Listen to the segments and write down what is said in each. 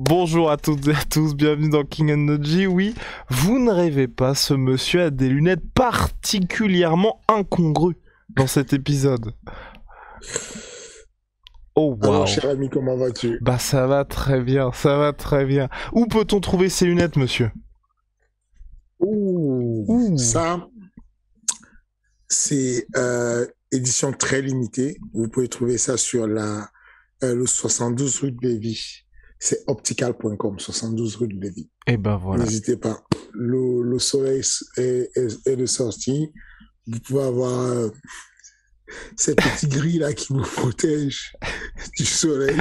Bonjour à toutes et à tous, bienvenue dans King and Noji. Oui, vous ne rêvez pas, ce monsieur a des lunettes particulièrement incongrues dans cet épisode. Oh Alors, waouh. cher ami, comment vas-tu? Bah ça va très bien, ça va très bien. Où peut-on trouver ces lunettes, monsieur? Ouh. Ça, c'est édition très limitée. Vous pouvez trouver ça sur le 72 rue de Lévis. C'est optical.com, 72 rue de Lévis. Et ben voilà. N'hésitez pas. Le soleil est de sortie. Vous pouvez avoir cette petite grille-là qui vous protège du soleil.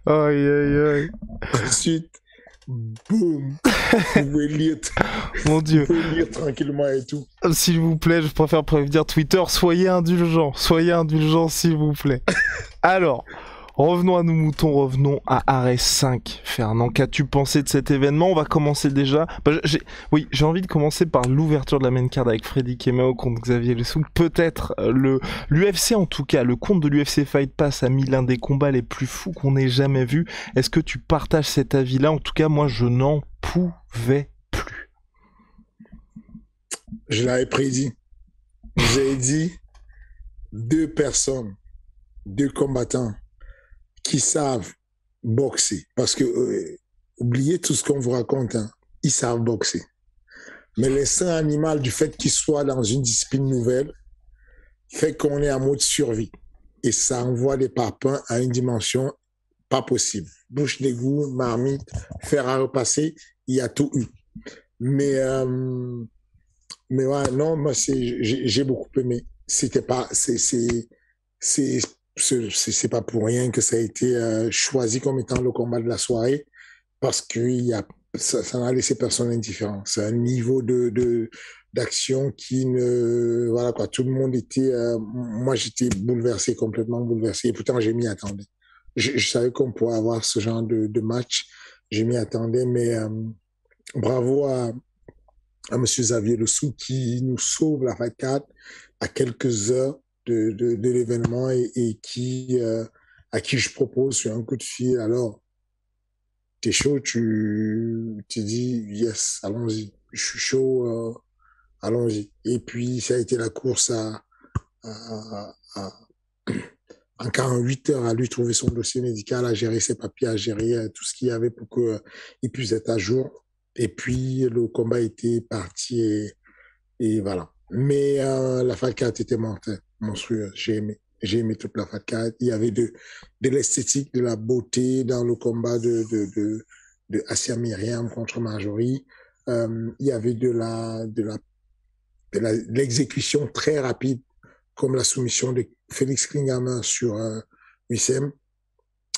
Aïe aïe aïe. Ensuite, boum, vous pouvez lire, Mon dieu. vous pouvez lire tranquillement et tout. S'il vous plaît, je préfère prévenir Twitter, soyez indulgents, s'il vous plaît. Alors, revenons à nos moutons, revenons à Ares 5. Fernand, qu'as-tu pensé de cet événement? On va commencer déjà. J'ai envie de commencer par l'ouverture de la main card avec Freddy Kemeo contre Xavier Le Souk. Peut-être l'UFC en tout cas, le compte de l'UFC Fight Pass a mis l'un des combats les plus fous qu'on ait jamais vu. Est-ce que tu partages cet avis-là? En tout cas, moi, je n'en pouvais plus. Je l'avais prédit. J'ai dit deux personnes, deux combattants qui savent boxer. Parce que, oubliez tout ce qu'on vous raconte, hein, ils savent boxer. Mais l'instinct animal du fait qu'ils soient dans une discipline nouvelle fait qu'on est en mode survie. Et ça envoie des parpaings à une dimension pas possible. Bouche d'égout, marmite, fer à repasser, il y a tout eu. Mais ouais, non, moi, j'ai beaucoup aimé. C'était pas, c'est pas pour rien que ça a été choisi comme étant le combat de la soirée, parce que ça n'a laissé personne indifférent. C'est un niveau d'action qui ne, voilà quoi, tout le monde était, moi j'étais bouleversé, complètement bouleversé. Et pourtant, je m'y attendais. Je savais qu'on pourrait avoir ce genre de match. Je m'y attendais, mais bravo à M. Xavier Le Sou qui nous sauve la Fight Card à quelques heures de l'événement et à qui je propose sur un coup de fil. Alors, t'es chaud, tu dis yes, allons-y. Je suis chaud, allons-y. Et puis, ça a été la course à en 48 heures à lui trouver son dossier médical, à gérer ses papiers, à gérer tout ce qu'il y avait pour qu'il puisse être à jour. Et puis, le combat était parti et voilà. Mais la Fight Card était mortelle, monstrueuse. J'ai aimé. J'ai aimé toute la Fight Card. Il y avait de l'esthétique, de la beauté dans le combat de Assia Myriam contre Marjorie. Il y avait de l'exécution très rapide, comme la soumission de Félix Klinghammer sur Wissem,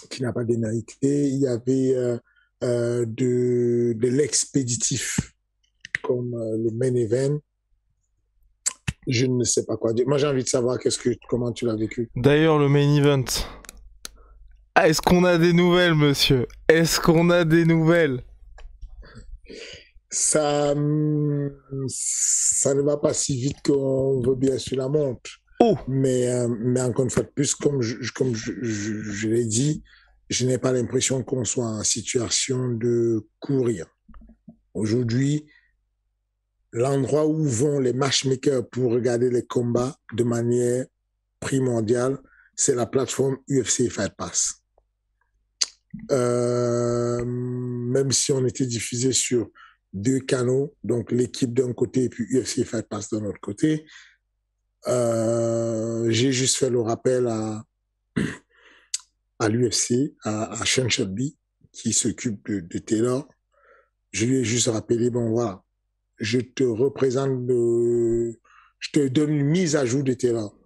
qui n'a pas démérité. Il y avait de l'expéditif, comme le main event. Je ne sais pas quoi dire. Moi, j'ai envie de savoir comment tu l'as vécu. D'ailleurs, le main event. Ah, est-ce qu'on a des nouvelles, monsieur? Est-ce qu'on a des nouvelles? Ça ne va pas si vite qu'on veut bien sur la montre. Oh! Mais encore une fois de plus, comme je l'ai dit, je n'ai pas l'impression qu'on soit en situation de courir. Aujourd'hui, l'endroit où vont les matchmakers pour regarder les combats de manière primordiale, c'est la plateforme UFC Fight Pass. Même si on était diffusé sur deux canaux, donc l'équipe d'un côté et puis UFC Fight Pass de l'autre côté, j'ai juste fait le rappel à l'UFC, à Sean Shelby, qui s'occupe de Taylor. Je lui ai juste rappelé, bon voilà, je te donne une mise à jour de Taylor.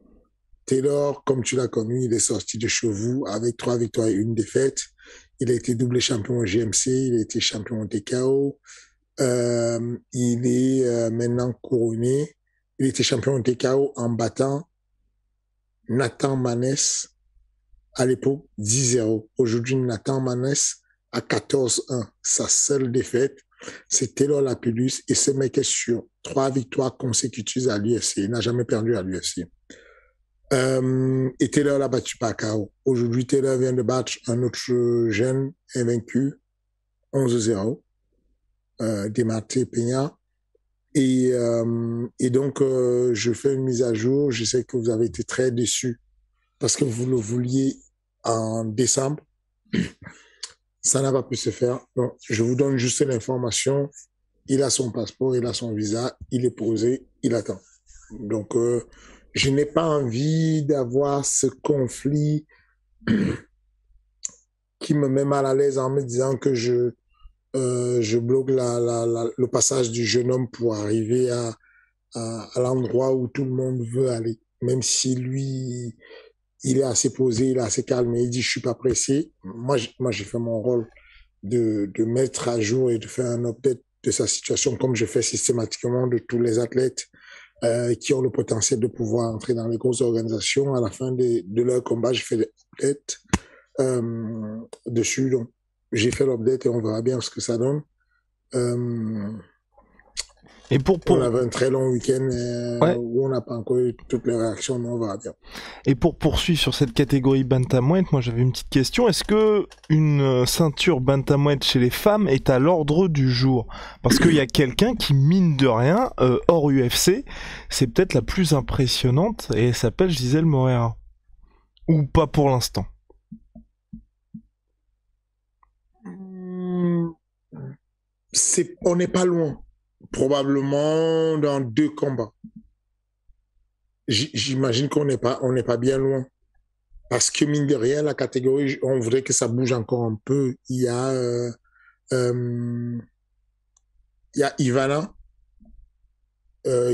Taylor, comme tu l'as connu, il est sorti de chez vous avec 3 victoires et 1 défaite. Il a été double champion au GMC, il a été champion au TKO. Il est maintenant couronné. Il était champion au TKO en battant Nathan Maness à l'époque 10-0. Aujourd'hui, Nathan Maness à 14-1. Sa seule défaite, c'est Taylor Lapillus et ce mec est sur 3 victoires consécutives à l'UFC. Il n'a jamais perdu à l'UFC. Et Taylor l'a battu par KO. Aujourd'hui, Taylor vient de battre un autre jeune invaincu, 11-0, Démarté Peña. Et donc, je fais une mise à jour. Je sais que vous avez été très déçus parce que vous le vouliez en décembre. Ça n'a pas pu se faire. Donc, je vous donne juste l'information. Il a son passeport, il a son visa, il est posé, il attend. Donc, je n'ai pas envie d'avoir ce conflit qui me met mal à l'aise en me disant que je bloque le passage du jeune homme pour arriver à l'endroit où tout le monde veut aller. Même si lui, il est assez posé, il est assez calme et il dit je suis pas pressé. Moi, j'ai fait mon rôle de mettre à jour et de faire un update de sa situation comme je fais systématiquement de tous les athlètes qui ont le potentiel de pouvoir entrer dans les grosses organisations. À la fin de leur combat, je fais des updates dessus. Donc, j'ai fait l'update et on verra bien ce que ça donne. Et On avait un très long week-end ouais. où on n'a pas encore eu toutes les réactions, mais on verra bien. Et pour poursuivre sur cette catégorie bantamweight, moi j'avais une petite question. Est-ce que une ceinture bantamweight chez les femmes est à l'ordre du jour? Parce qu'il y a quelqu'un qui, mine de rien, hors UFC, c'est peut-être la plus impressionnante et elle s'appelle Gisèle Moreira. Ou pas pour l'instant? On n'est pas loin. Probablement dans 2 combats. J'imagine qu'on n'est pas bien loin. Parce que mine de rien, la catégorie, on voudrait que ça bouge encore un peu. Il y a Ivana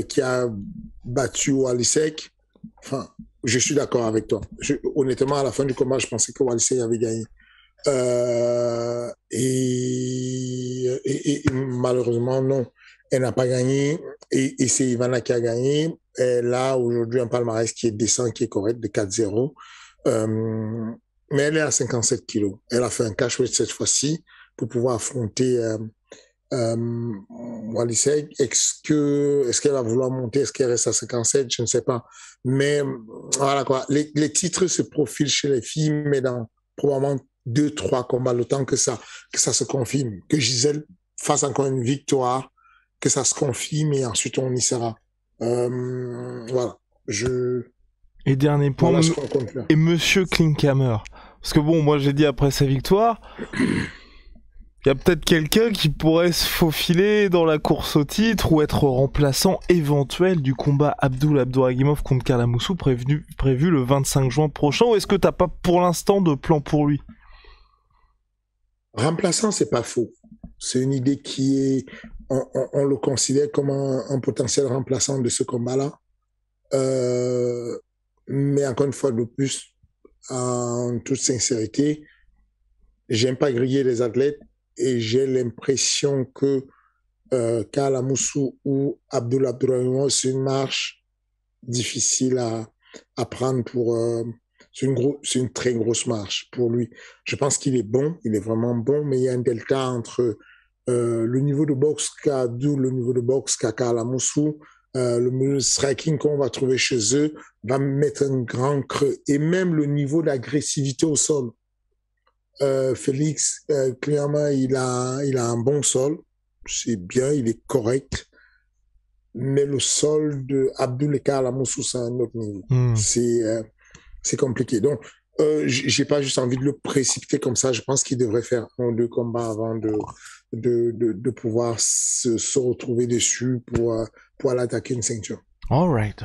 qui a battu Walisek. Enfin, je suis d'accord avec toi. Honnêtement, à la fin du combat, je pensais que Walisek avait gagné. Et malheureusement, non. Elle n'a pas gagné et c'est Ivana qui a gagné. Elle a aujourd'hui un palmarès qui est décent, qui est correct, de 4-0. Mais elle est à 57 kilos. Elle a fait un cash weight cette fois-ci pour pouvoir affronter Walisek. Est-ce qu'elle va vouloir monter? Est-ce qu'elle reste à 57? Je ne sais pas. Mais voilà quoi. Les titres se profilent chez les filles, mais dans probablement 2-3 combats, le temps que ça se confirme, que Gisèle fasse encore une victoire, que ça se confirme et ensuite on y sera. Voilà. Et dernier point, voilà ce qu'on compte faire. Et Monsieur Klinkhammer. Parce que bon, moi j'ai dit après sa victoire, il y a peut-être quelqu'un qui pourrait se faufiler dans la course au titre ou être remplaçant éventuel du combat Abdouragimov contre Kalamoussou prévu le 25 juin prochain. Ou est-ce que t'as pas pour l'instant de plan pour lui? Remplaçant, c'est pas faux. C'est une idée qui est, on le considère comme un potentiel remplaçant de ce combat-là. Mais encore une fois de plus, en toute sincérité, j'aime pas griller les athlètes et j'ai l'impression que Kalamoussou ou Abdouragimov, c'est une marche difficile à prendre pour. C'est une très grosse marche pour lui. Je pense qu'il est bon, il est vraiment bon, mais il y a un delta entre le niveau de boxe qu'a Abdou, le niveau de boxe qu'a Kalamoussou, le striking qu'on va trouver chez eux va mettre un grand creux. Et même le niveau d'agressivité au sol. Félix, clairement, il a un bon sol. C'est bien, il est correct. Mais le sol de Abdou et Kalamoussou, c'est un autre niveau. C'est compliqué. Donc, j'ai pas juste envie de le précipiter comme ça. Je pense qu'il devrait faire 1 ou 2 combats avant de pouvoir se retrouver dessus pour aller attaquer une ceinture. Alright.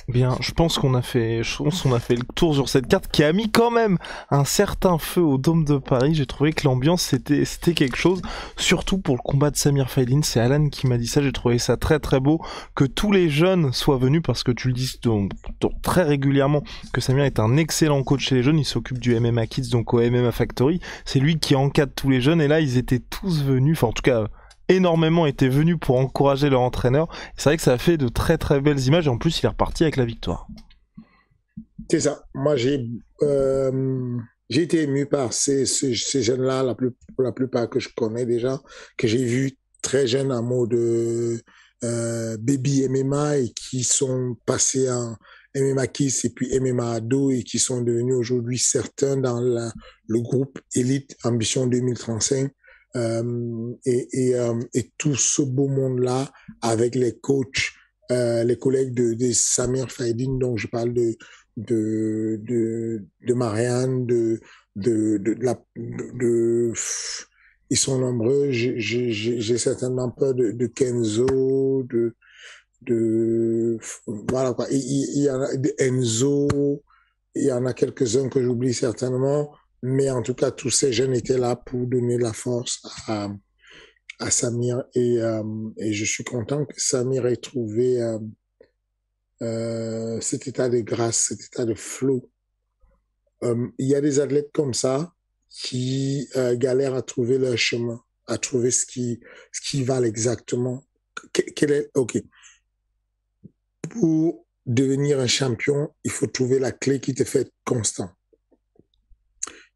Bien, je pense qu'on a fait le tour sur cette carte qui a mis quand même un certain feu au Dôme de Paris. J'ai trouvé que l'ambiance c'était quelque chose, surtout pour le combat de Samir Faidin. C'est Alan qui m'a dit ça, j'ai trouvé ça très très beau que tous les jeunes soient venus parce que tu le dis donc, très régulièrement que Samir est un excellent coach chez les jeunes, il s'occupe du MMA Kids donc au MMA Factory. C'est lui qui encadre tous les jeunes et là ils étaient tous venus, enfin en tout cas énormément étaient venus pour encourager leur entraîneur. C'est vrai que ça a fait de très très belles images et en plus il est reparti avec la victoire. C'est ça. Moi j'ai été ému par ces jeunes-là, pour la plupart que je connais déjà, que j'ai vu très jeunes en mode baby MMA et qui sont passés en MMA Kids et puis MMA Ado et qui sont devenus aujourd'hui certains dans le groupe Elite Ambition 2035. Et tout ce beau monde-là avec les coachs, les collègues de Samir Faidine, dont je parle de Marianne, ils sont nombreux. J'ai certainement peur de Kenzo, voilà quoi. Il y en a de Enzo, il y en a quelques-uns que j'oublie certainement, mais en tout cas, tous ces jeunes étaient là pour donner la force à Samir et je suis content que Samir ait trouvé cet état de grâce, cet état de flow. Il y a des athlètes comme ça qui galèrent à trouver leur chemin, à trouver ce qui valent exactement. Ok. Pour devenir un champion, il faut trouver la clé qui te fait être constant.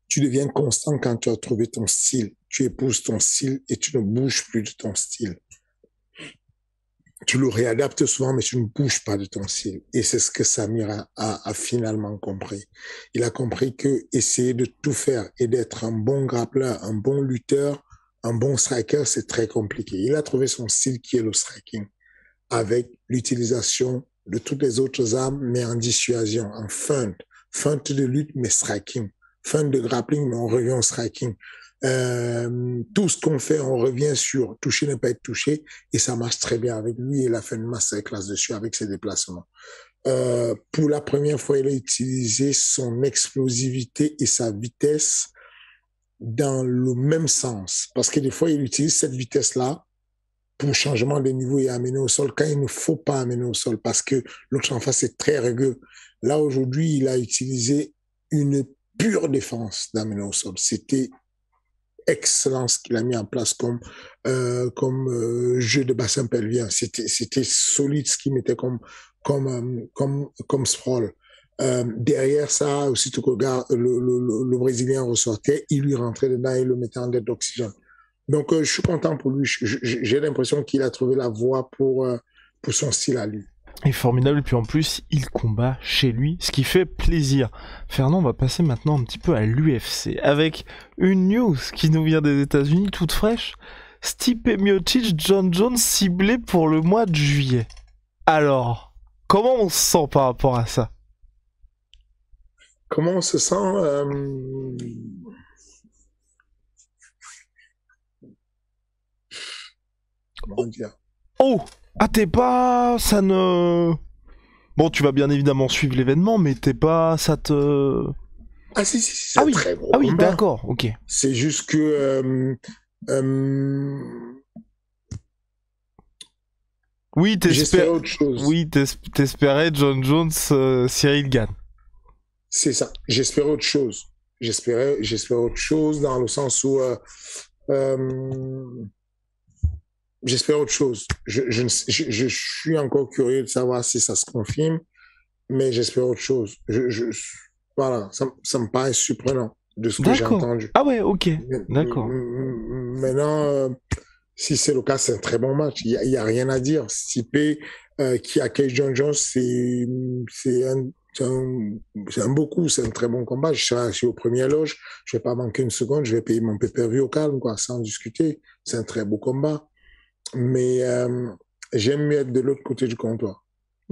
Tu deviens constant quand tu as trouvé ton style. Tu épouses ton style et tu ne bouges plus de ton style. Tu le réadaptes souvent, mais tu ne bouges pas de ton style. Et c'est ce que Samir a finalement compris. Il a compris que essayer de tout faire et d'être un bon grappleur, un bon lutteur, un bon striker, c'est très compliqué. Il a trouvé son style qui est le striking, avec l'utilisation de toutes les autres armes, mais en dissuasion, en feinte. Feinte de lutte, mais striking. Feinte de grappling, mais on revient au striking. Tout ce qu'on fait, on revient sur toucher, ne pas être touché, et ça marche très bien avec lui. Il a fait une masterclass dessus avec ses déplacements. Pour la première fois, il a utilisé son explosivité et sa vitesse dans le même sens. Parce que des fois, il utilise cette vitesse-là pour changement de niveau et amener au sol quand il ne faut pas amener au sol parce que l'autre en face est très rugueux. Là, aujourd'hui, il a utilisé une pure défense d'amener au sol. C'était excellent ce qu'il a mis en place comme jeu de bassin pelvien. C'était solide ce qu'il mettait comme sprawl. Derrière ça, aussitôt que le Brésilien ressortait, il lui rentrait dedans et le mettait en dette d'oxygène. Donc, je suis content pour lui. J'ai l'impression qu'il a trouvé la voie pour son style à lui. Et formidable, et puis en plus, il combat chez lui, ce qui fait plaisir. Fernand, on va passer maintenant un petit peu à l'UFC, avec une news qui nous vient des États-Unis toute fraîche. Stipe Miocic, John Jones ciblé pour le mois de juillet. Alors, comment on se sent par rapport à ça? Comment on se sent Comment dire? Oh! Ah, t'es pas... Ça ne... Bon, tu vas bien évidemment suivre l'événement, mais t'es pas... Ça te... Ah si, c'est un très gros oui, combat. d'accord, ok. C'est juste que... oui, j'espérais autre chose. Oui, t'espérais John Jones, Cyril Gane. C'est ça, j'espérais autre chose. J'espérais autre chose dans le sens où... j'espère autre chose. Je suis encore curieux de savoir si ça se confirme, mais j'espère autre chose. Voilà, ça me paraît surprenant de ce que j'ai entendu. Ah ouais, ok, d'accord. Maintenant, si c'est le cas, c'est un très bon match. Il y a rien à dire. Stipe qui accueille John Jones, c'est un beau coup, c'est un très bon combat. Je serai assis au premier loge, je vais pas manquer une seconde, je vais payer mon pay-per-view au calme, quoi, sans discuter. C'est un très beau combat. Mais j'aime mieux être de l'autre côté du comptoir.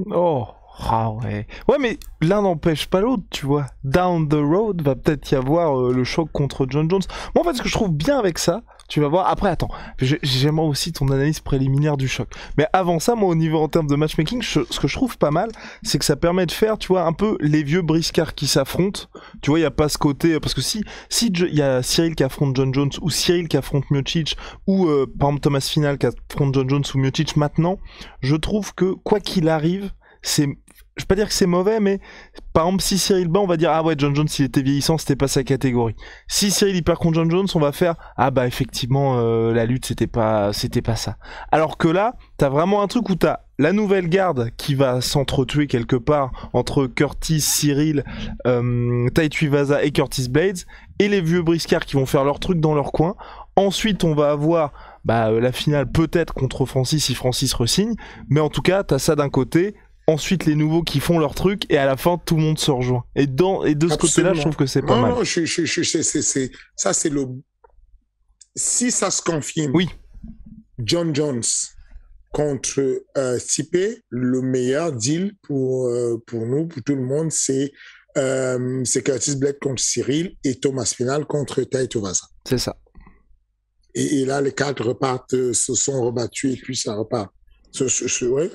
Oh, ah ouais. Ouais, mais l'un n'empêche pas l'autre, tu vois. Down the road, va peut-être y avoir le choc contre John Jones. Moi, en fait, ce que je trouve bien avec ça, tu vas voir. Après, attends, j'aimerais aussi ton analyse préliminaire du choc. Mais avant ça, moi, au niveau en termes de matchmaking, ce que je trouve pas mal, c'est que ça permet de faire, tu vois, un peu les vieux briscards qui s'affrontent. Tu vois, il y a pas ce côté, parce que si il y a Cyril qui affronte John Jones, ou Cyril qui affronte Miocic, ou par exemple Thomas Final qui affronte John Jones ou Miocic maintenant, je trouve que quoi qu'il arrive, c'est... Je vais pas dire que c'est mauvais, mais par exemple, si Cyril bat, on va dire ah ouais, John Jones il était vieillissant, c'était pas sa catégorie. Si Cyril il perd contre John Jones, on va faire ah bah effectivement la lutte c'était pas ça. Alors que là, t'as vraiment un truc où t'as la nouvelle garde qui va s'entretuer quelque part entre Curtis, Cyril, Tai Tuivasa et Curtis Blades, et les vieux briscards qui vont faire leur truc dans leur coin. Ensuite, on va avoir la finale peut-être contre Francis si Francis re-signe, mais en tout cas, t'as ça d'un côté. Ensuite, les nouveaux qui font leur truc, et à la fin, tout le monde se rejoint. Et de ce côté-là, je trouve que c'est pas mal. Non, ça, c'est si ça se confirme, Oui. John Jones contre Stipe, le meilleur deal pour nous, pour tout le monde, c'est Curtis Blade contre Cyril et Thomas Spinal contre Tai Tuivasa. C'est ça. Et là, les quatre repartent, se sont rebattus et puis ça repart. Ouais,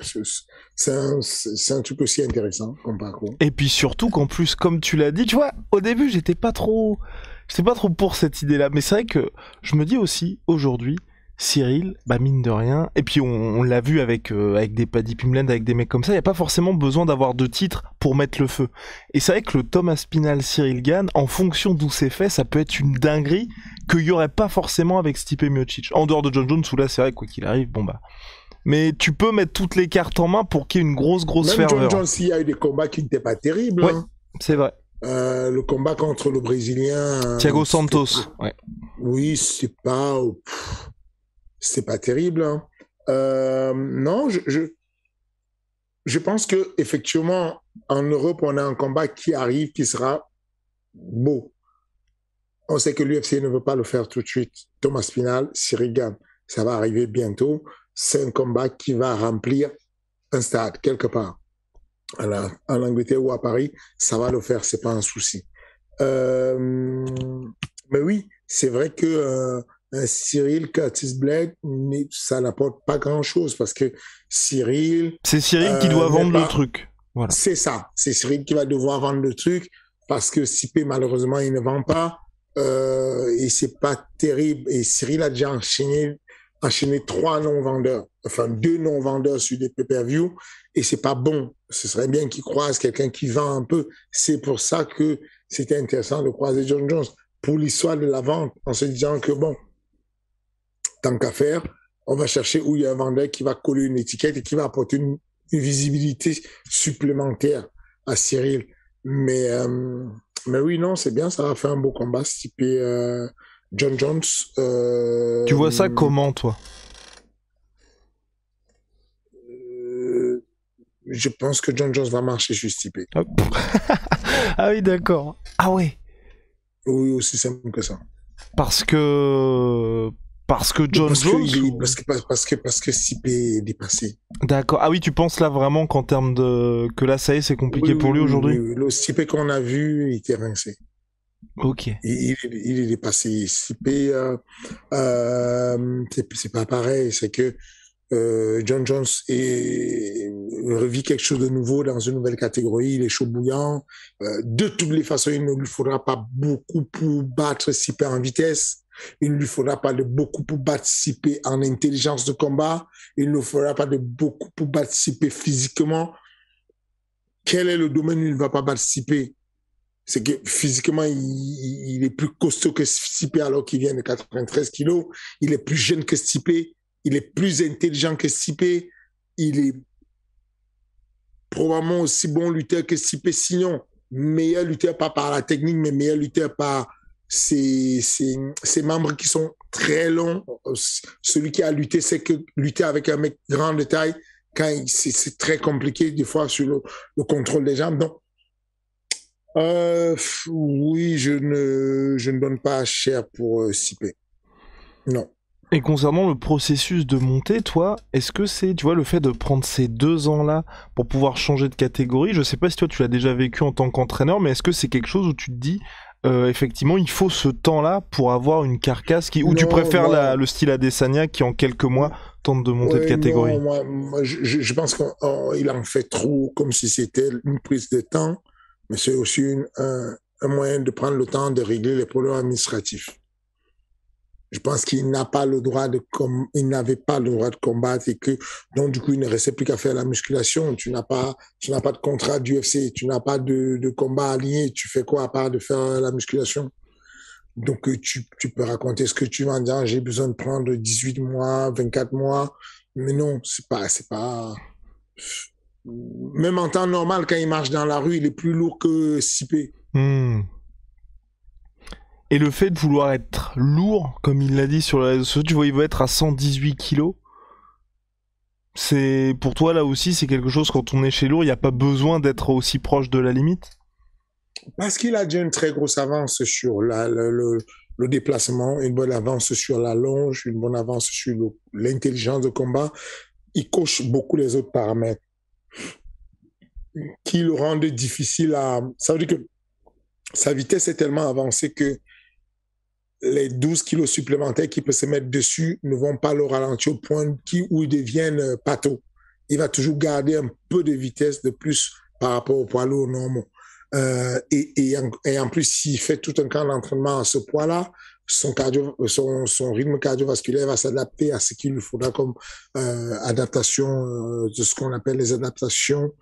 c'est un truc aussi intéressant comme parcours. Et puis surtout qu'en plus, comme tu l'as dit, tu vois, au début, j'étais pas trop pour cette idée-là. Mais c'est vrai que je me dis aussi, aujourd'hui, Cyril, bah mine de rien, et puis on l'a vu avec des Paddy Pimblett, avec des mecs comme ça, il n'y a pas forcément besoin d'avoir 2 titres pour mettre le feu. Et c'est vrai que le Thomas Spinal Cyril Gane, en fonction d'où c'est fait, ça peut être une dinguerie qu'il n'y aurait pas forcément avec Stipe Miocic. En dehors de John Jones, où là c'est vrai, quoi qu'il arrive, bon bah... Mais tu peux mettre toutes les cartes en main pour qu'il y ait une grosse Même ferveur. John Jones, il y a eu des combats qui n'étaient pas terribles. Ouais, hein. C'est vrai. Le combat contre le Brésilien... Thiago Santos, ouais. Oui, c'est pas terrible. Hein. Non, je pense que effectivement, en Europe, on a un combat qui arrive, qui sera beau. On sait que l'UFC ne veut pas le faire tout de suite. Thomas Spinal, Cyril Gane, ça va arriver bientôt. C'est un combat qui va remplir un stade quelque part. En Angleterre ou à Paris, ça va le faire, c'est pas un souci. Mais oui, c'est vrai que Cyril Curtis Blade, ça n'apporte pas grand-chose parce que Cyril... C'est Cyril qui doit vendre le truc. Voilà. C'est ça, c'est Cyril qui va devoir vendre le truc parce que Stipe, malheureusement, il ne vend pas et c'est pas terrible. Et Cyril a déjà enchaîné 3 non-vendeurs, enfin 2 non-vendeurs sur des pay-per-view et c'est pas bon. Ce serait bien qu'il croise quelqu'un qui vend un peu. C'est pour ça que c'était intéressant de croiser John Jones pour l'histoire de la vente en se disant que bon, tant qu'à faire, on va chercher où il y a un vendeur qui va coller une étiquette et qui va apporter une visibilité supplémentaire à Cyril. Mais oui, non, c'est bien, ça va faire un beau combat, ce type John Jones. Tu vois ça comment, toi? Je pense que John Jones va marcher sur Stipe. Ah oui, d'accord. Ah ouais. Oui, aussi simple que ça. Parce que John Jones parce que Stipe est dépassé. D'accord. Ah oui, tu penses là vraiment qu'en termes de... que là, ça y est, c'est compliqué pour lui aujourd'hui? Oui. Le Stipe qu'on a vu, il était rincé. Ok. Il est dépassé. Stipe, c'est pas pareil. C'est que John Jones revit quelque chose de nouveau dans une nouvelle catégorie. Il est chaud bouillant. De toutes les façons, il ne lui faudra pas beaucoup pour battre Stipe en vitesse. Il ne lui faudra pas de beaucoup pour participer en intelligence de combat. Il ne lui faudra pas de beaucoup pour participer physiquement. Quel est le domaine où il ne va pas participer? C'est que physiquement, il est plus costaud que Stipe alors qu'il vient de 93 kilos. Il est plus jeune que Stipe. Il est plus intelligent que Stipe. Il est probablement aussi bon lutteur que Stipe. Sinon, meilleur lutteur pas par la technique, mais meilleur lutteur par ses membres qui sont très longs. Celui qui a lutté, c'est que lutter avec un mec grand de taille, c'est très compliqué des fois sur le contrôle des jambes. Donc, oui, je ne donne pas cher pour Stipe. Non. Et concernant le processus de montée, toi, est-ce que c'est, tu vois, le fait de prendre ces 2 ans-là pour pouvoir changer de catégorie, je sais pas si toi tu l'as déjà vécu en tant qu'entraîneur, mais est-ce que c'est quelque chose où tu te dis, effectivement, il faut ce temps-là pour avoir une carcasse où tu préfères le style Adesanya qui en quelques mois tente de monter de catégorie? Non, moi, je pense qu'il en fait trop comme si c'était une prise de temps, mais c'est aussi un moyen de prendre le temps de régler les problèmes administratifs. Je pense qu'il n'avait pas le droit de combattre et que donc du coup il ne restait plus qu'à faire la musculation. Tu n'as pas de contrat d'UFC, tu n'as pas de combat aligné. Tu fais quoi à part de faire la musculation? Donc tu peux raconter ce que tu vas en disant j'ai besoin de prendre 18 mois, 24 mois, mais non, c'est pas même en temps normal quand il marche dans la rue, il est plus lourd que Stipe. Et le fait de vouloir être lourd, comme il l'a dit sur les réseaux sociaux, tu vois, il veut être à 118 kilos. C'est, pour toi, là aussi, c'est quelque chose, quand on est chez lourd, il n'y a pas besoin d'être aussi proche de la limite? Parce qu'il a déjà une très grosse avance sur le déplacement, une bonne avance sur la longe, une bonne avance sur l'intelligence de combat. Il coche beaucoup les autres paramètres qui le rendent difficile à... Ça veut dire que sa vitesse est tellement avancée que les 12 kilos supplémentaires qu'il peut se mettre dessus ne vont pas le ralentir au point où il devienne pâteau. Il va toujours garder un peu de vitesse de plus par rapport au poids lourd normaux. Et en plus, s'il fait tout un camp d'entraînement à ce poids-là, son rythme cardiovasculaire va s'adapter à ce qu'il lui faudra comme adaptation de ce qu'on appelle les adaptations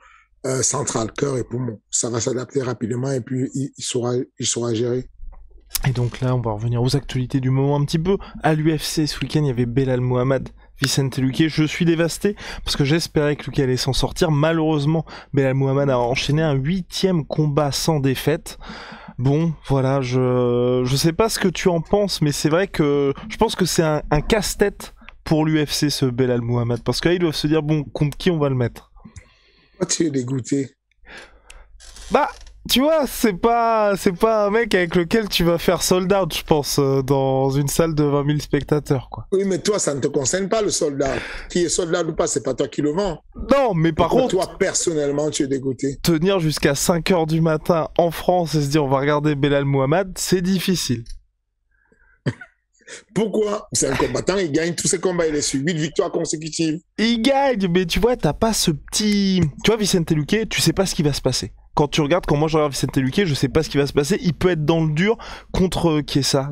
centrales, cœur et poumon. Ça va s'adapter rapidement et puis il saura gérer. Et donc là, on va revenir aux actualités du moment un petit peu. À l'UFC, ce week-end, il y avait Belal Muhammad, Vicente Luque. Je suis dévasté parce que j'espérais que Luque allait s'en sortir. Malheureusement, Belal Muhammad a enchaîné un 8e combat sans défaite. Bon, voilà, je sais pas ce que tu en penses, mais c'est vrai que je pense que c'est un casse-tête pour l'UFC, ce Belal Muhammad, parce qu'ils doivent se dire, bon, contre qui on va le mettre? Pourquoi tu es dégoûté? Bah, tu vois, c'est pas un mec avec lequel tu vas faire sold out, je pense, dans une salle de 20 000 spectateurs, quoi. Oui, mais toi, ça ne te concerne pas, le soldat. Qui est soldat ou pas, c'est pas toi qui le vends. Non, mais par contre, toi, personnellement, tu es dégoûté. tenir jusqu'à 5 heures du matin en France et se dire on va regarder Belal Muhammad, c'est difficile. Pourquoi? C'est un combattant, il gagne tous ses combats, il est sur 8 victoires consécutives. Il gagne, mais tu vois, t'as pas ce petit... Tu vois, Vicente Luque, tu sais pas ce qui va se passer. Quand tu regardes, quand moi je regarde Vicente Luque, je sais pas ce qui va se passer. Il peut être dans le dur contre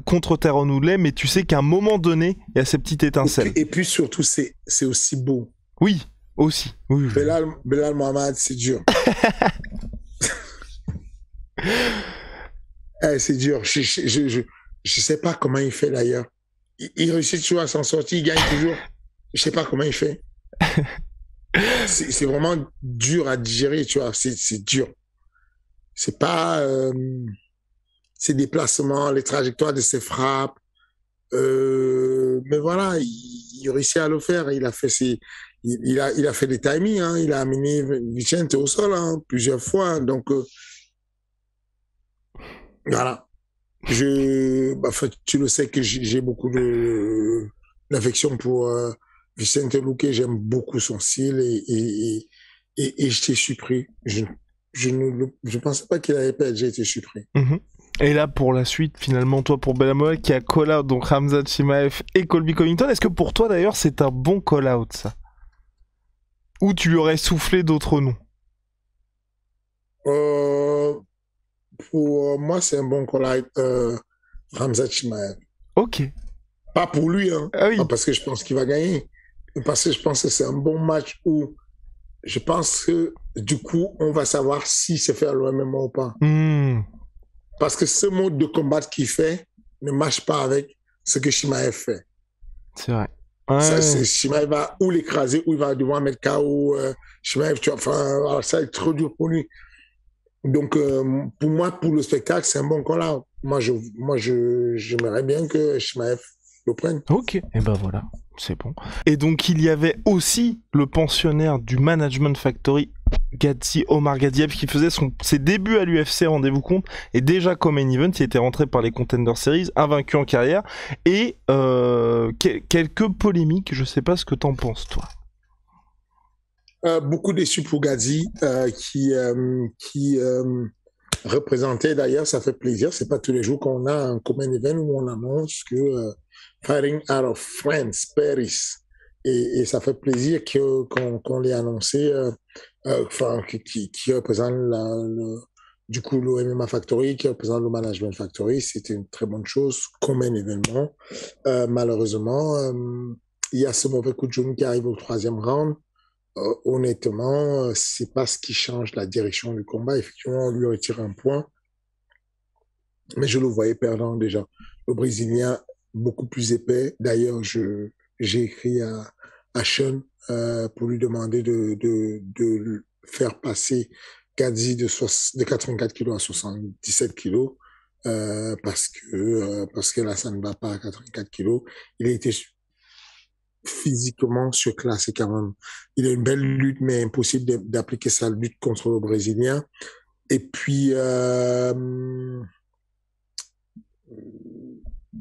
contre Tyrone Woodley, mais tu sais qu'à un moment donné, il y a ces petites étincelles. Et puis surtout, c'est aussi beau. Oui, aussi. Oui. Belal Mohamed, c'est dur. C'est dur. Je sais pas comment il fait d'ailleurs. Il réussit toujours à s'en sortir, il gagne toujours. Je sais pas comment il fait. C'est vraiment dur à digérer, tu vois. C'est dur. C'est pas ses déplacements, les trajectoires de ses frappes. Mais voilà, il réussit à le faire. Il a fait des timings. Hein. Il a amené Vicente au sol hein, plusieurs fois. Donc voilà. Tu le sais que j'ai beaucoup d'affection pour Vicente Luque. J'aime beaucoup son style et j'étais surpris. Je pensais pas qu'il allait perdre. J'ai été surpris. Mm-hmm. Et là, pour la suite, finalement, toi, pour Belal Muhammad, qui a call-out, donc Khamzat Chimaev et Colby Covington, est-ce que pour toi, d'ailleurs, c'est un bon call-out, ça? Ou tu lui aurais soufflé d'autres noms? Pour moi, c'est un bon call-out, Khamzat Chimaev. Ok. Pas pour lui, hein. Ah oui. Pas parce que je pense qu'il va gagner. Mais parce que je pense que c'est un bon match où je pense que, du coup, on va savoir si c'est faire le MMA ou pas. Parce que ce mode de combat qu'il fait ne marche pas avec ce que Chimaev fait. C'est vrai. Ouais. Chimaev va ou l'écraser ou il va devoir mettre KO Chimaev. Enfin, ça va être trop dur pour lui. Donc, pour moi, pour le spectacle, c'est un bon call-out. Moi, j'aimerais bien que Chimaev le prenne. Ok, et ben voilà, c'est bon. Et donc, il y avait aussi le pensionnaire du Management Factory, Omar Gadzhiev, qui faisait ses débuts à l'UFC, rendez-vous compte, et déjà comme main event, il était rentré par les Contender Series, invaincu en carrière, et quelques polémiques, je sais pas ce que t'en penses, toi. Beaucoup déçu pour Gadzi, qui représentait d'ailleurs, ça fait plaisir, c'est pas tous les jours qu'on a un common event où on annonce que Fighting Out of France, Paris, et ça fait plaisir qu'on l'ait annoncé, qui représente du coup le MMA Factory, qui représente le Management Factory, c'était une très bonne chose, comme un événement. Malheureusement, il y a ce mauvais coup de genou qui arrive au 3e round. Honnêtement, c'est pas ce qui change la direction du combat. Effectivement, on lui retire un point, mais je le voyais perdant déjà. Le Brésilien, beaucoup plus épais. D'ailleurs, j'ai écrit à Sean pour lui demander de faire passer Gadzi de 84 kilos à 77 kilos parce que là, ça ne va pas à 84 kilos. Il a été physiquement surclassé quand même. Il a une belle lutte, mais impossible d'appliquer sa lutte contre le Brésilien. Et puis,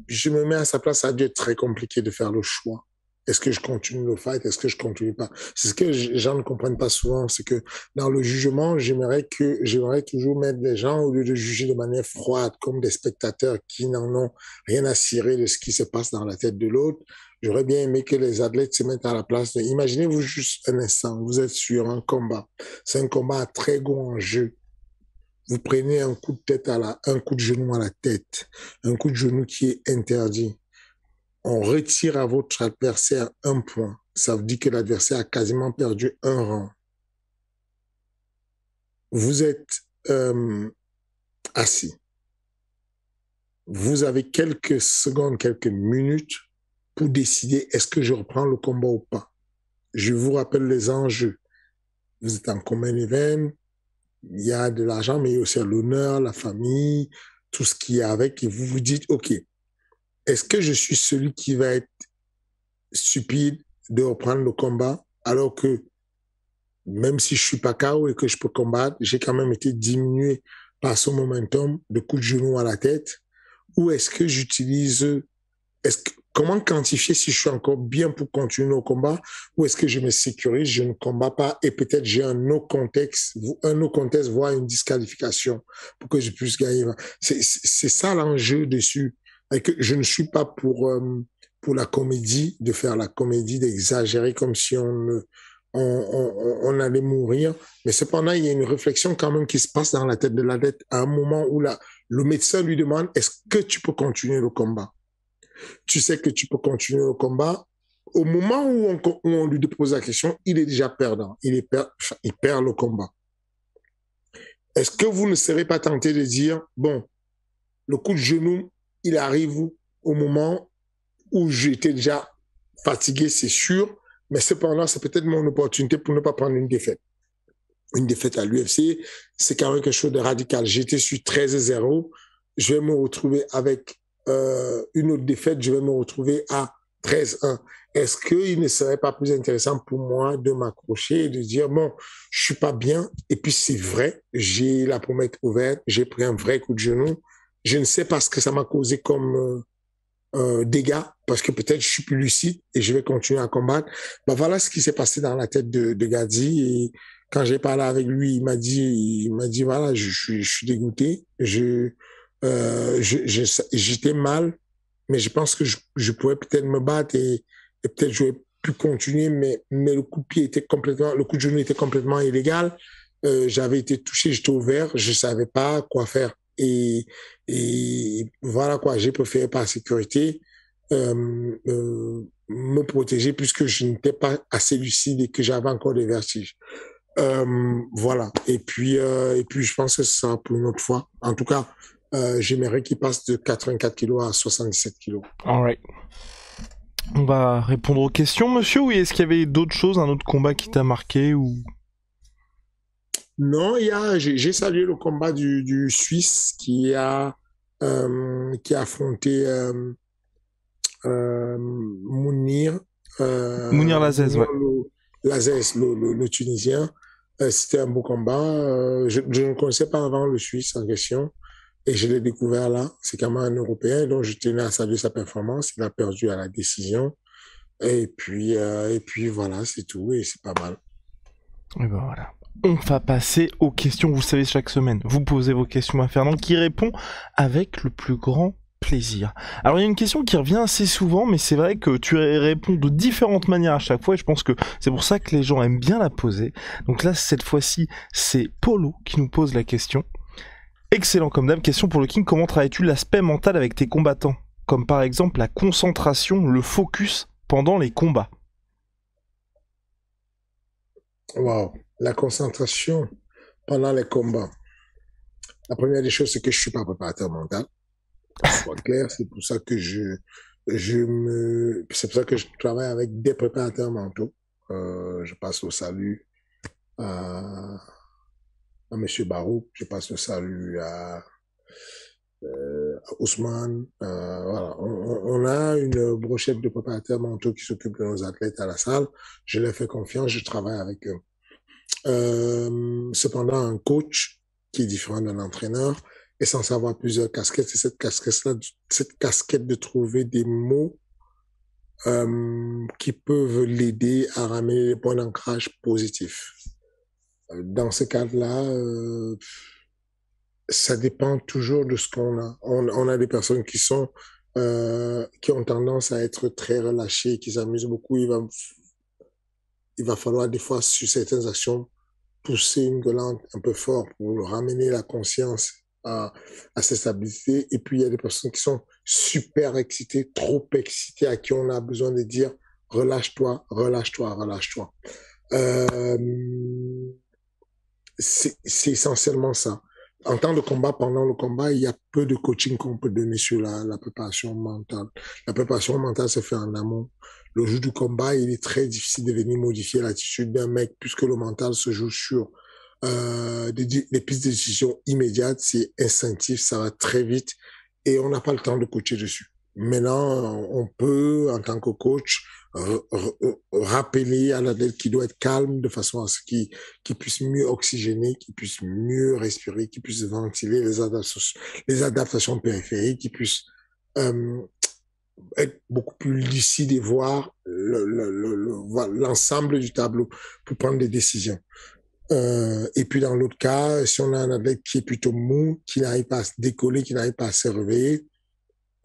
je me mets à sa place, ça a dû être très compliqué de faire le choix. Est-ce que je continue le fight? Est-ce que je continue pas? C'est ce que les gens ne comprennent pas souvent, c'est que dans le jugement, j'aimerais toujours mettre des gens, au lieu de juger de manière froide, comme des spectateurs qui n'en ont rien à cirer de ce qui se passe dans la tête de l'autre. J'aurais bien aimé que les athlètes se mettent à la place de, imaginez-vous juste un instant, vous êtes sur un combat. C'est un combat à très gros enjeu. Vous prenez un coup de tête un coup de genou à la tête, un coup de genou qui est interdit. On retire à votre adversaire un point. Ça veut dire que l'adversaire a quasiment perdu un rang. Vous êtes assis. Vous avez quelques secondes, quelques minutes pour décider est-ce que je reprends le combat ou pas. Je vous rappelle les enjeux. Vous êtes en common event, il y a de l'argent, mais il y a aussi l'honneur, la famille, tout ce qui est avec, et vous vous dites, OK, est-ce que je suis celui qui va être stupide de reprendre le combat alors que même si je suis pas KO et que je peux combattre, j'ai quand même été diminué par ce momentum de coups de genou à la tête? Ou est-ce que comment quantifier si je suis encore bien pour continuer au combat, ou est-ce que je me sécurise, je ne combats pas et peut-être j'ai un autre contexte, voire une disqualification pour que je puisse gagner. C'est ça l'enjeu dessus. Et que je ne suis pas pour la comédie, de faire la comédie, d'exagérer comme si on allait mourir. Mais cependant, il y a une réflexion quand même qui se passe dans la tête de l'athlète à un moment où le médecin lui demande, est-ce que tu peux continuer le combat? Tu sais que tu peux continuer le combat. Au moment où on lui pose la question, il est déjà perdant. Il perd le combat. Est-ce que vous ne serez pas tenté de dire, bon, le coup de genou, il arrive au moment où j'étais déjà fatigué, c'est sûr, mais cependant, c'est peut-être mon opportunité pour ne pas prendre une défaite. Une défaite à l'UFC, c'est quand même quelque chose de radical. J'étais sur 13-0, je vais me retrouver avec une autre défaite, je vais me retrouver à 13-1. Est-ce qu'il ne serait pas plus intéressant pour moi de m'accrocher et de dire, bon, je suis pas bien, et puis c'est vrai, j'ai la pommette ouverte, j'ai pris un vrai coup de genou, je ne sais pas ce que ça m'a causé comme dégâts, parce que peut-être je suis plus lucide et je vais continuer à combattre. Ben voilà ce qui s'est passé dans la tête de Gadi. Et quand j'ai parlé avec lui, il m'a dit voilà, je suis dégoûté. J'étais mal, mais je pense que je pourrais peut-être me battre et peut-être j'aurais pu continuer, mais le coup de pied le coup de genou était complètement illégal. J'avais été touché, j'étais ouvert, je savais pas quoi faire. Et voilà quoi, j'ai préféré par sécurité me protéger puisque je n'étais pas assez lucide et que j'avais encore des vertiges. Voilà. Et puis je pense que ce sera pour une autre fois. En tout cas, j'aimerais qu'il passe de 84 kilos à 77 kilos. All right. On va répondre aux questions, monsieur, ou est-ce qu'il y avait d'autres choses, un autre combat qui t'a marqué ou... Non, j'ai salué le combat du Suisse qui a affronté Mounir, Mounir Lazzez, ouais. Lazzez, le Tunisien. C'était un beau combat. Je ne connaissais pas avant le Suisse en question et je l'ai découvert là. C'est quand même un Européen, donc je tenais à saluer sa performance. Il a perdu à la décision. Et puis voilà, c'est tout et c'est pas mal. Et ben voilà. On va passer aux questions, vous savez, chaque semaine. Vous posez vos questions à Fernand qui répond avec le plus grand plaisir. Alors il y a une question qui revient assez souvent, mais c'est vrai que tu réponds de différentes manières à chaque fois et je pense que c'est pour ça que les gens aiment bien la poser. Donc là, cette fois-ci, c'est Polo qui nous pose la question. Excellent comme d'hab, question pour le King, comment travailles-tu l'aspect mental avec tes combattants? Comme par exemple la concentration, le focus pendant les combats. Wow, la concentration pendant les combats. La première des choses, c'est que je suis pas préparateur mental. Soit clair, c'est pour ça que c'est pour ça que je travaille avec des préparateurs mentaux. Je passe au salut à Monsieur Barou, je passe le salut à Ousmane. Voilà. On a une brochette de préparateurs mentaux qui s'occupent de nos athlètes à la salle. Je leur fais confiance, je travaille avec eux. Cependant, un coach, qui est différent d'un entraîneur, est censé avoir plusieurs casquettes. C'est cette casquette de trouver des mots qui peuvent l'aider à ramener les points d'ancrage positifs. Dans ce cadre-là, ça dépend toujours de ce qu'on a. On a des personnes qui ont tendance à être très relâchées, qui s'amusent beaucoup. Il va falloir des fois, sur certaines actions, pousser une gueulante un peu fort pour ramener la conscience à cette stabilité. Et puis, il y a des personnes qui sont super excitées, trop excitées, à qui on a besoin de dire relâche-toi, relâche-toi, relâche-toi. C'est essentiellement ça. En temps de combat, pendant le combat, il y a peu de coaching qu'on peut donner sur la préparation mentale. La préparation mentale se fait en amont. Le jour du combat, il est très difficile de venir modifier l'attitude d'un mec puisque le mental se joue sur des pistes de décision immédiates, c'est instinctif, ça va très vite et on n'a pas le temps de coacher dessus. Maintenant, on peut, en tant que coach, rappeler à l'athlète qu'il doit être calme de façon à ce qu'il puisse mieux oxygéner, qu'il puisse mieux respirer, qu'il puisse ventiler les adaptations périphériques, qu'il puisse être beaucoup plus lucide et voir l'ensemble du tableau pour prendre des décisions. Et puis dans l'autre cas, si on a un athlète qui est plutôt mou, qui n'arrive pas à se décoller, qui n'arrive pas à se réveiller,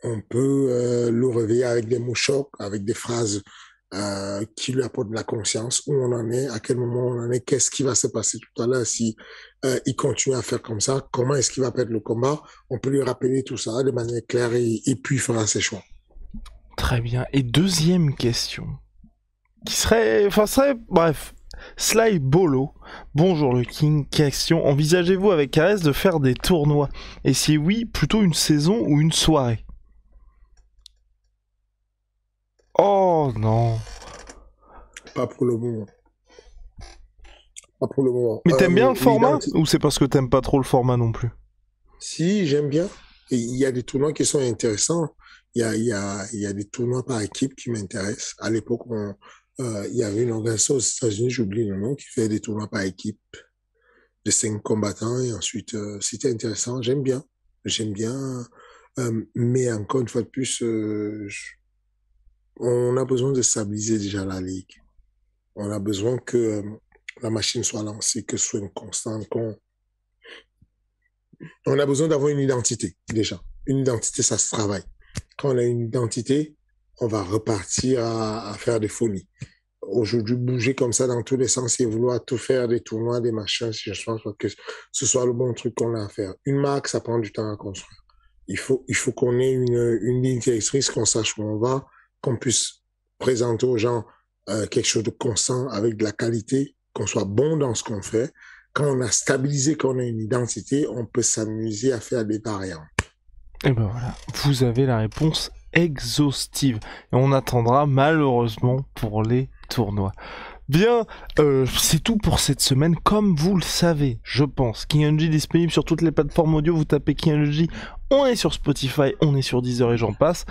on peut le réveiller avec des mots chocs, avec des phrases qui lui apportent de la conscience, où on en est, à quel moment on en est, qu'est-ce qui va se passer tout à l'heure si il continue à faire comme ça, comment est-ce qu'il va perdre le combat. On peut lui rappeler tout ça de manière claire et puis il fera ses choix. Très bien. Et deuxième question, qui serait, bref, Sly Bolo. Bonjour le King, question, envisagez-vous avec Ares de faire des tournois? Et si oui, plutôt une saison ou une soirée? Oh non. Pas pour le moment. Pas pour le moment. Mais t'aimes bien le format? Ou c'est parce que t'aimes pas trop le format non plus? Si, j'aime bien. Et il y a des tournois qui sont intéressants. Il y a des tournois par équipe qui m'intéressent. À l'époque, il y avait une organisation aux États-Unis, j'oublie le nom, qui fait des tournois par équipe de 5 combattants. Et ensuite, c'était intéressant. J'aime bien. J'aime bien. Mais encore une fois de plus, on a besoin de stabiliser déjà la ligue. On a besoin que la machine soit lancée, que ce soit une constante. On a besoin d'avoir une identité, déjà. Une identité, ça se travaille. Quand on a une identité, on va repartir à faire des folies. Aujourd'hui, bouger comme ça dans tous les sens et vouloir tout faire, des tournois, des machins, je pense pas que ce soit le bon truc qu'on a à faire. Une marque, ça prend du temps à construire. Il faut qu'on ait une ligne directrice, qu'on sache où on va, qu'on puisse présenter aux gens quelque chose de constant avec de la qualité, qu'on soit bon dans ce qu'on fait. Quand on a stabilisé, qu'on a une identité, on peut s'amuser à faire des variantes. Et ben voilà, vous avez la réponse exhaustive. Et on attendra malheureusement pour les tournois. Bien, c'est tout pour cette semaine. Comme vous le savez, je pense, KingNG disponible sur toutes les plateformes audio. Vous tapez KingNG, on est sur Spotify, on est sur Deezer et j'en passe.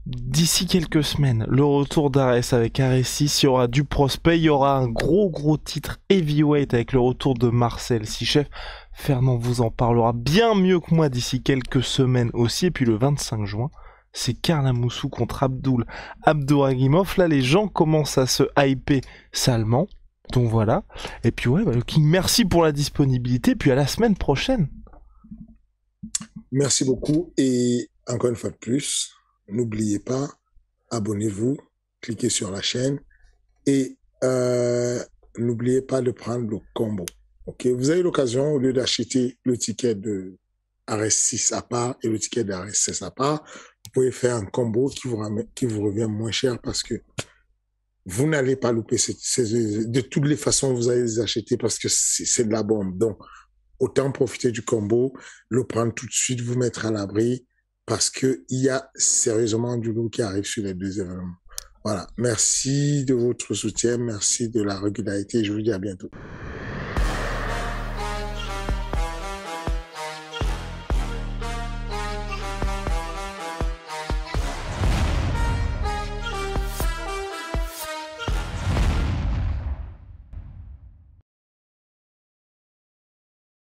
D'ici quelques semaines, le retour d'Ares avec Ares 6, il y aura du prospect, il y aura un gros titre heavyweight avec le retour de Marcel Sichef. Fernand vous en parlera bien mieux que moi d'ici quelques semaines aussi. Et puis le 25 juin, c'est Karl Amoussou contre Abdouragimov. Là, les gens commencent à se hyper salement. Donc voilà. Et puis ouais, le King, merci pour la disponibilité. Puis à la semaine prochaine. Merci beaucoup. Et encore une fois de plus, n'oubliez pas, abonnez-vous, cliquez sur la chaîne et n'oubliez pas de prendre le combo. Ok, vous avez l'occasion, au lieu d'acheter le ticket de Ares 6 à part et le ticket d'Ares 6 à part, vous pouvez faire un combo qui vous revient moins cher parce que vous n'allez pas louper de toutes les façons, vous allez les acheter parce que c'est de la bombe. Donc, autant profiter du combo, le prendre tout de suite, vous mettre à l'abri parce que il y a sérieusement du lourd qui arrive sur les deux événements. Voilà. Merci de votre soutien, merci de la régularité. Je vous dis à bientôt.